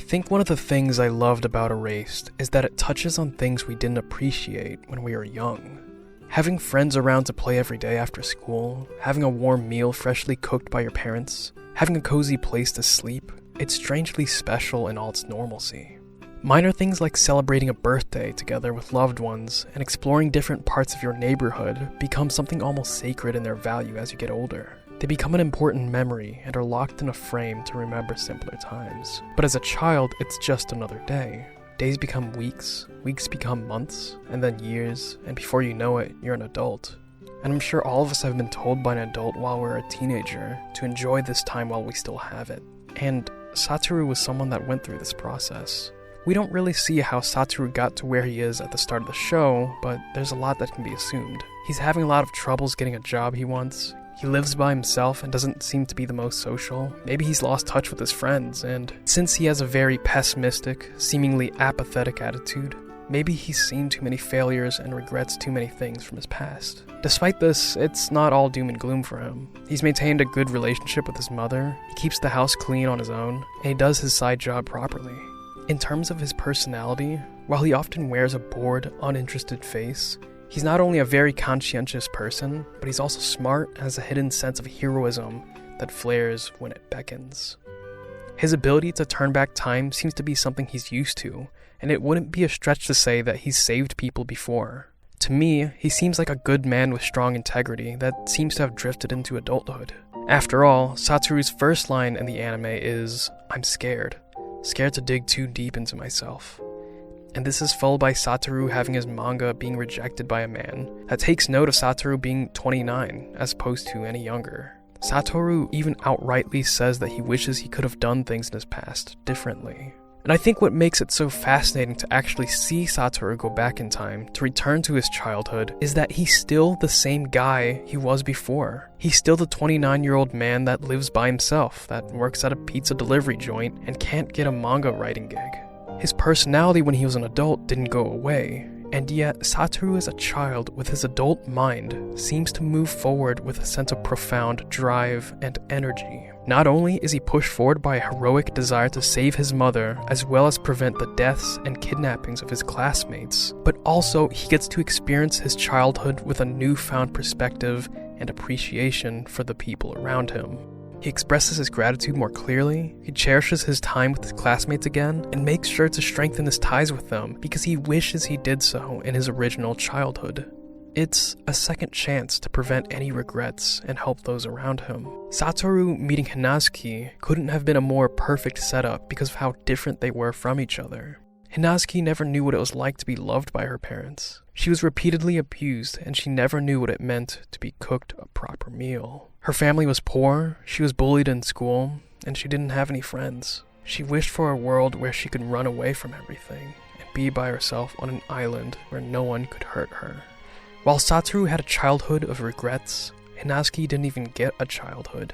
think one of the things I loved about Erased is that it touches on things we didn't appreciate when we were young. Having friends around to play every day after school, having a warm meal freshly cooked by your parents, having a cozy place to sleep, it's strangely special in all its normalcy. Minor things like celebrating a birthday together with loved ones and exploring different parts of your neighborhood become something almost sacred in their value as you get older. They become an important memory and are locked in a frame to remember simpler times. But as a child, it's just another day. Days become weeks, weeks become months, and then years, and before you know it, you're an adult. And I'm sure all of us have been told by an adult while we're a teenager to enjoy this time while we still have it. And Satoru was someone that went through this process. We don't really see how Satoru got to where he is at the start of the show, but there's a lot that can be assumed. He's having a lot of troubles getting a job he wants. He lives by himself and doesn't seem to be the most social. Maybe he's lost touch with his friends, and since he has a very pessimistic, seemingly apathetic attitude, maybe he's seen too many failures and regrets too many things from his past. Despite this, it's not all doom and gloom for him. He's maintained a good relationship with his mother, he keeps the house clean on his own, and he does his side job properly. In terms of his personality, while he often wears a bored, uninterested face, he's not only a very conscientious person, but he's also smart and has a hidden sense of heroism that flares when it beckons. His ability to turn back time seems to be something he's used to, and it wouldn't be a stretch to say that he's saved people before. To me, he seems like a good man with strong integrity that seems to have drifted into adulthood. After all, Satoru's first line in the anime is, "I'm scared to dig too deep into myself." And this is followed by Satoru having his manga being rejected by a man that takes note of Satoru being 29 as opposed to any younger. Satoru even outrightly says that he wishes he could have done things in his past differently. And I think what makes it so fascinating to actually see Satoru go back in time to return to his childhood is that he's still the same guy he was before. He's still the 29-year-old man that lives by himself, that works at a pizza delivery joint and can't get a manga writing gig. His personality when he was an adult didn't go away, and yet Satoru as a child with his adult mind seems to move forward with a sense of profound drive and energy. Not only is he pushed forward by a heroic desire to save his mother as well as prevent the deaths and kidnappings of his classmates, but also he gets to experience his childhood with a newfound perspective and appreciation for the people around him. He expresses his gratitude more clearly, he cherishes his time with his classmates again, and makes sure to strengthen his ties with them because he wishes he did so in his original childhood. It's a second chance to prevent any regrets and help those around him. Satoru meeting Hinazuki couldn't have been a more perfect setup because of how different they were from each other. Hinazuki never knew what it was like to be loved by her parents. She was repeatedly abused, and she never knew what it meant to be cooked a proper meal. Her family was poor, she was bullied in school, and she didn't have any friends. She wished for a world where she could run away from everything and be by herself on an island where no one could hurt her. While Satoru had a childhood of regrets, Hinazuki didn't even get a childhood.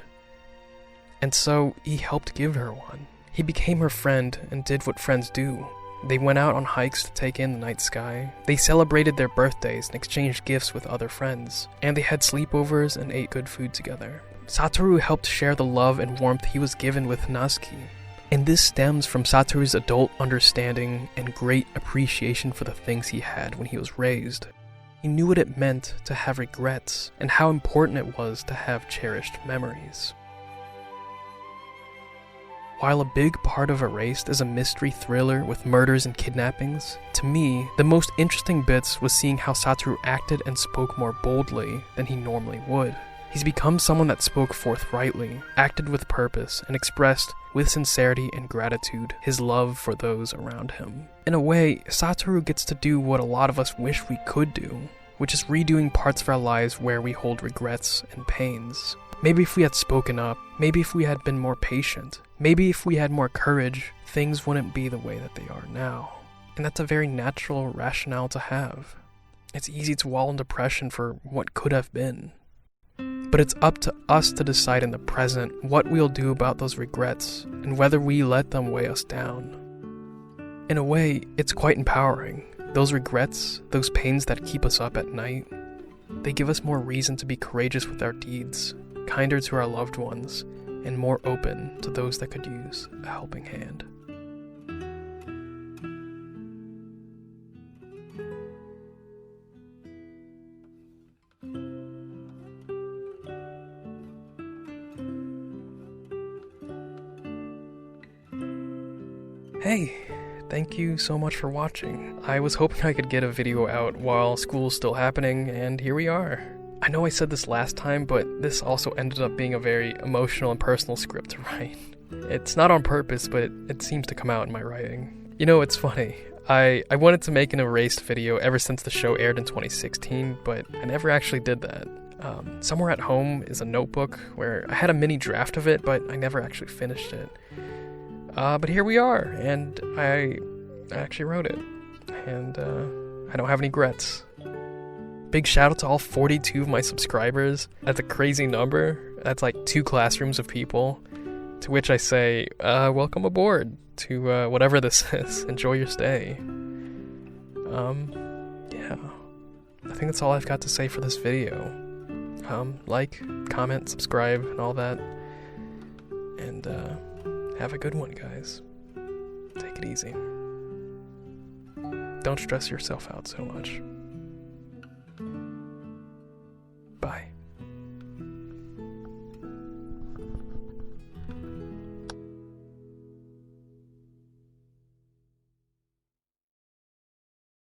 And so he helped give her one. He became her friend and did what friends do. They went out on hikes to take in the night sky. They celebrated their birthdays and exchanged gifts with other friends. And they had sleepovers and ate good food together. Satoru helped share the love and warmth he was given with Hinazuki. And this stems from Satoru's adult understanding and great appreciation for the things he had when he was raised. He knew what it meant to have regrets and how important it was to have cherished memories. While a big part of Erased is a mystery thriller with murders and kidnappings, to me, the most interesting bits was seeing how Satoru acted and spoke more boldly than he normally would. He's become someone that spoke forthrightly, acted with purpose, and expressed, with sincerity and gratitude, his love for those around him. In a way, Satoru gets to do what a lot of us wish we could do, which is redoing parts of our lives where we hold regrets and pains. Maybe if we had spoken up, maybe if we had been more patient, maybe if we had more courage, things wouldn't be the way that they are now. And that's a very natural rationale to have. It's easy to wallow in depression for what could have been. But it's up to us to decide in the present what we'll do about those regrets and whether we let them weigh us down. In a way, it's quite empowering. Those regrets, those pains that keep us up at night, they give us more reason to be courageous with our deeds, kinder to our loved ones, and more open to those that could use a helping hand. Hey, thank you so much for watching. I was hoping I could get a video out while school's still happening, and here we are. I know I said this last time, but this also ended up being a very emotional and personal script to write. It's not on purpose, but it seems to come out in my writing. You know, it's funny. I wanted to make an Erased video ever since the show aired in 2016, but I never actually did that. Somewhere at Home is a notebook where I had a mini draft of it, but I never actually finished it. But here we are, and I actually wrote it, and I don't have any regrets. Big shout out to all 42 of my subscribers. That's a crazy number. That's like 2 classrooms of people. To which I say, welcome aboard to whatever this is. Enjoy your stay. Yeah. I think that's all I've got to say for this video. Like, comment, subscribe, and all that. And have a good one, guys. Take it easy. Don't stress yourself out so much.